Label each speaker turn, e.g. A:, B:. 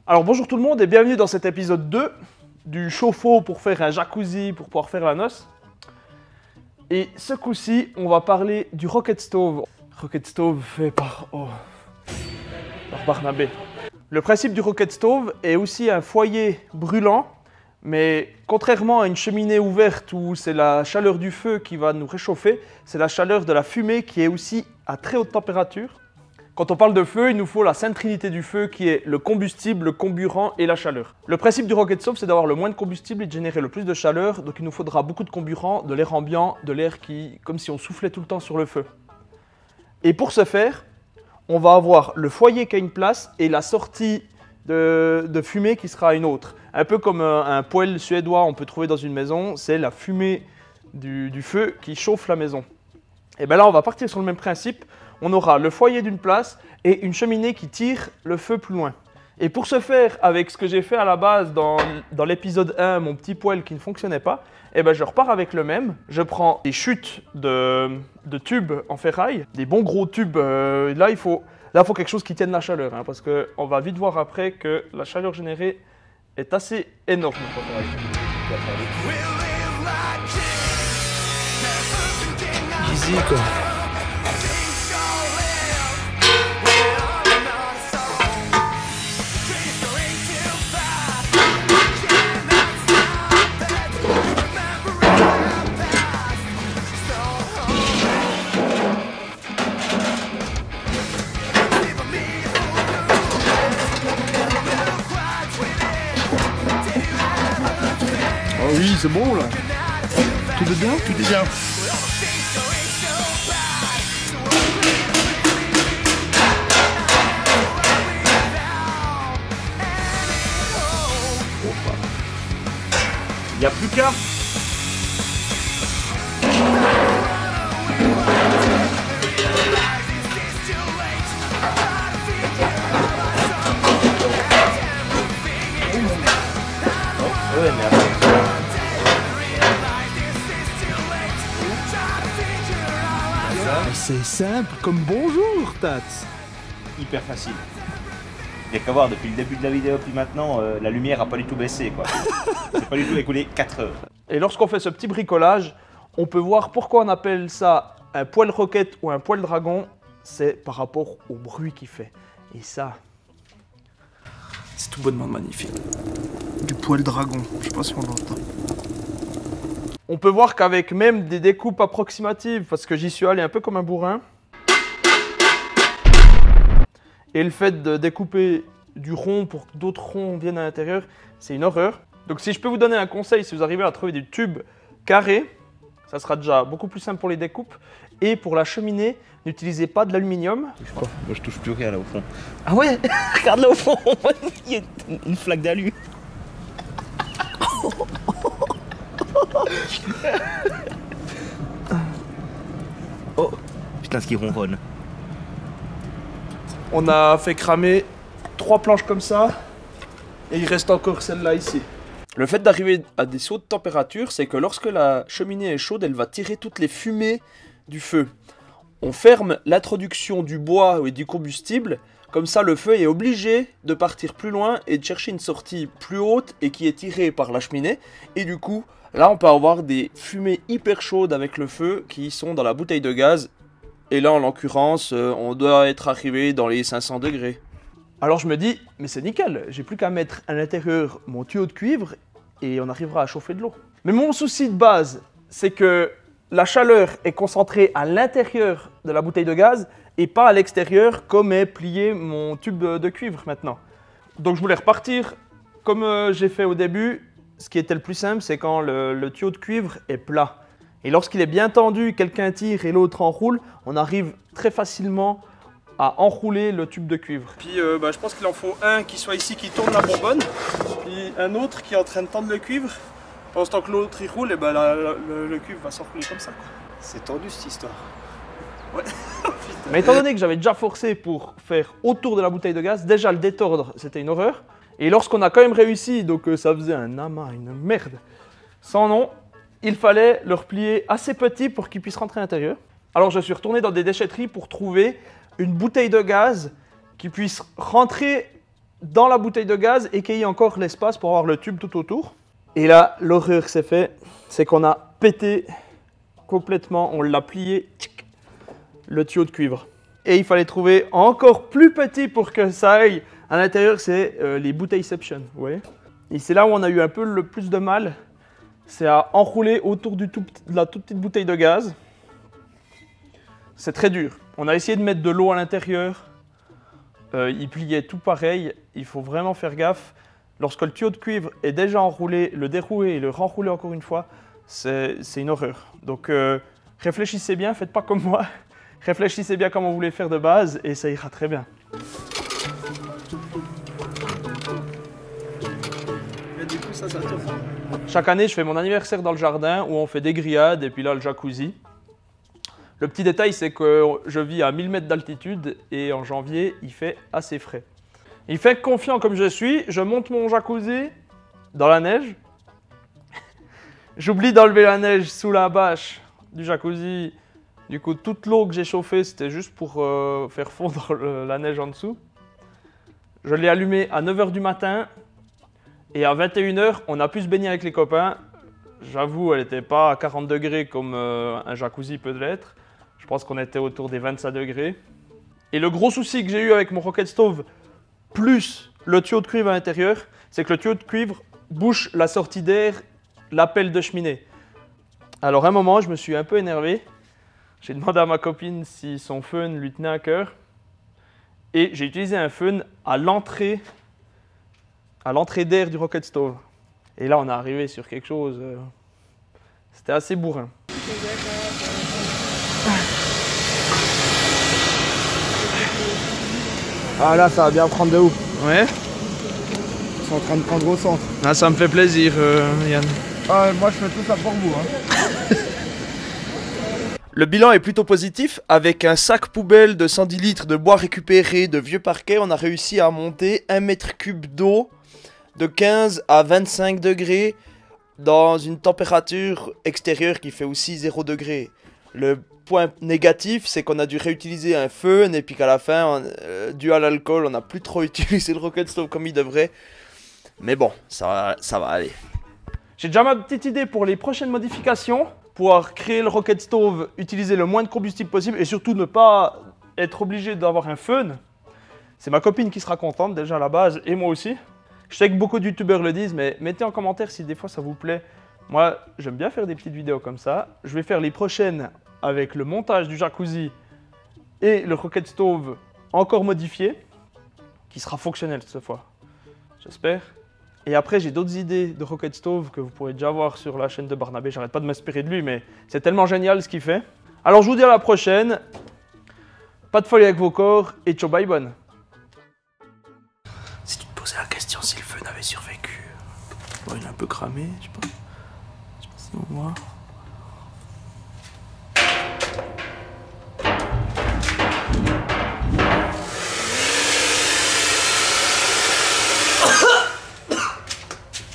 A: Alors bonjour tout le monde et bienvenue dans cet épisode 2 du chauffe-eau pour faire un jacuzzi pour pouvoir faire la noce. Et ce coup-ci, on va parler du Rocket Stove. Rocket Stove fait par Barnabé. Le principe du Rocket Stove est aussi un foyer brûlant, mais contrairement à une cheminée ouverte où c'est la chaleur du feu qui va nous réchauffer, c'est la chaleur de la fumée qui est aussi à très haute température. Quand on parle de feu, il nous faut la sainte trinité du feu qui est le combustible, le comburant et la chaleur. Le principe du Rocket Stove, c'est d'avoir le moins de combustible et de générer le plus de chaleur, donc il nous faudra beaucoup de comburant, de l'air ambiant, de l'air qui, comme si on soufflait tout le temps sur le feu. Et pour ce faire, on va avoir le foyer qui a une place et la sortie de fumée qui sera une autre. Un peu comme un poêle suédois on peut trouver dans une maison, c'est la fumée du feu qui chauffe la maison. Et bien là, on va partir sur le même principe. On aura le foyer d'une place et une cheminée qui tire le feu plus loin. Et pour ce faire, avec ce que j'ai fait à la base dans l'épisode 1, mon petit poêle qui ne fonctionnait pas, eh ben je repars avec le même. Je prends des chutes de tubes en ferraille, des bons gros tubes. Là, il faut quelque chose qui tienne la chaleur, hein, parce qu'on va vite voir après que la chaleur générée est assez énorme.
B: Easy quoi.
C: Oh oui, c'est bon là. Tout est bien? Tout est bien.
B: Il n'y a plus qu'à. Ouais, mais après.
C: C'est simple comme bonjour, Tats.
B: Hyper facile. Il n'y a qu'à voir, depuis le début de la vidéo puis maintenant, la lumière n'a pas du tout baissé quoi. C'est pas du tout écoulé 4 heures.
A: Et lorsqu'on fait ce petit bricolage, on peut voir pourquoi on appelle ça un poêle roquette ou un poêle dragon. C'est par rapport au bruit qu'il fait. Et ça,
C: C'est tout bonnement magnifique. Du poêle dragon, je sais pas si on l'entend.
A: on peut voir qu'avec même des découpes approximatives, parce que j'y suis allé un peu comme un bourrin, et le fait de découper du rond pour que d'autres ronds viennent à l'intérieur, c'est une horreur. Donc si je peux vous donner un conseil, si vous arrivez à trouver des tubes carrés, ça sera déjà beaucoup plus simple pour les découpes. Et pour la cheminée, n'utilisez pas de l'aluminium.
B: Moi je touche plus rien là au fond.
D: Ah ouais, regarde là au fond, il y a une flaque d'alu. Oh, putain ce qui ronronne.
A: On a fait cramer 3 planches comme ça, et il reste encore celle-là ici. Le fait d'arriver à des sauts de température, c'est que lorsque la cheminée est chaude, elle va tirer toutes les fumées du feu. On ferme l'introduction du bois et du combustible, comme ça le feu est obligé de partir plus loin et de chercher une sortie plus haute et qui est tirée par la cheminée. Et du coup, là on peut avoir des fumées hyper chaudes avec le feu qui sont dans la bouteille de gaz. Et là en l'occurrence, on doit être arrivé dans les 500 degrés. Alors je me dis, mais c'est nickel, j'ai plus qu'à mettre à l'intérieur mon tuyau de cuivre et on arrivera à chauffer de l'eau. Mais mon souci de base, c'est que la chaleur est concentrée à l'intérieur de la bouteille de gaz et pas à l'extérieur comme est plié mon tube de cuivre maintenant. Donc je voulais repartir comme j'ai fait au début. Ce qui était le plus simple, c'est quand le tuyau de cuivre est plat. Et lorsqu'il est bien tendu, quelqu'un tire et l'autre enroule, on arrive très facilement à enrouler le tube de cuivre. Puis je pense qu'il en faut un qui soit ici, qui tourne la bonbonne, puis un autre qui est en train de tendre le cuivre. Pendant ce temps que l'autre il roule, et le cuivre va s'enrouler comme ça.
B: C'est tendu cette histoire.
A: Ouais. Mais étant donné que j'avais déjà forcé pour faire autour de la bouteille de gaz, déjà le détordre c'était une horreur. Et lorsqu'on a quand même réussi, donc ça faisait un amas, une merde. sans nom. Il fallait le replier assez petit pour qu'il puisse rentrer à l'intérieur. Alors je suis retourné dans des déchetteries pour trouver une bouteille de gaz qui puisse rentrer dans la bouteille de gaz et qu'il y ait encore l'espace pour avoir le tube tout autour. Et là, l'horreur s'est fait, c'est qu'on a pété complètement, on l'a plié, le tuyau de cuivre. Et il fallait trouver encore plus petit pour que ça aille à l'intérieur, c'est les bouteilleception, vous voyez. Et c'est là où on a eu un peu le plus de mal, c'est à enrouler autour de la toute petite bouteille de gaz. C'est très dur. On a essayé de mettre de l'eau à l'intérieur, il pliait tout pareil, il faut vraiment faire gaffe. Lorsque le tuyau de cuivre est déjà enroulé, le dérouler et le renrouler encore une fois, c'est une horreur. Donc réfléchissez bien, faites pas comme moi. Réfléchissez bien comme on voulait faire de base et ça ira très bien.
C: Et du coup, ça tourne.
A: Chaque année, je fais mon anniversaire dans le jardin où on fait des grillades et puis là, le jacuzzi. Le petit détail, c'est que je vis à 1000 mètres d'altitude et en janvier, il fait assez frais. Il fait confiant comme je suis, je monte mon jacuzzi dans la neige. J'oublie d'enlever la neige sous la bâche du jacuzzi. Du coup, toute l'eau que j'ai chauffée, c'était juste pour faire fondre la neige en dessous. Je l'ai allumé à 9 h du matin et à 21 h, on a pu se baigner avec les copains. J'avoue, elle n'était pas à 40 degrés comme un jacuzzi peut l'être. Je pense qu'on était autour des 25 degrés. Et le gros souci que j'ai eu avec mon Rocket Stove, plus le tuyau de cuivre à l'intérieur, c'est que le tuyau de cuivre bouche la sortie d'air, la pelle de cheminée. Alors à un moment, je me suis un peu énervé. J'ai demandé à ma copine si son fun lui tenait à cœur. Et j'ai utilisé un fun à l'entrée d'air du Rocket Stove. Et là, on est arrivé sur quelque chose, c'était assez bourrin.
C: Ah là, ça va bien prendre de ouf.
A: Ouais.
C: Ils sont en train de prendre au centre.
A: Ah, ça me fait plaisir, Yann.
C: Ah, moi, je fais tout ça pour vous. Hein.
A: Le bilan est plutôt positif. Avec un sac poubelle de 110 litres de bois récupéré de vieux parquets, on a réussi à monter 1 mètre cube d'eau de 15 à 25 degrés dans une température extérieure qui fait aussi 0 degré. Le point négatif, c'est qu'on a dû réutiliser un fun et puis qu'à la fin, dû à l'alcool, on n'a plus trop utilisé le Rocket Stove comme il devrait. Mais bon, ça va aller. J'ai déjà ma petite idée pour les prochaines modifications. Pouvoir créer le Rocket Stove, utiliser le moins de combustible possible et surtout ne pas être obligé d'avoir un fun. C'est ma copine qui sera contente déjà à la base et moi aussi. Je sais que beaucoup de youtubeurs le disent, mais mettez en commentaire si des fois ça vous plaît. Moi, j'aime bien faire des petites vidéos comme ça. Je vais faire les prochaines avec le montage du jacuzzi et le Rocket Stove encore modifié, qui sera fonctionnel cette fois, j'espère. Et après, j'ai d'autres idées de Rocket Stove que vous pourrez déjà voir sur la chaîne de Barnabé. J'arrête pas de m'inspirer de lui, mais c'est tellement génial ce qu'il fait. Alors, je vous dis à la prochaine. Pas de folie avec vos corps et ciao, bye, bonne. Si tu te posais la question si le fun avait survécu. Bon, il est un peu cramé, je sais pas si on voit.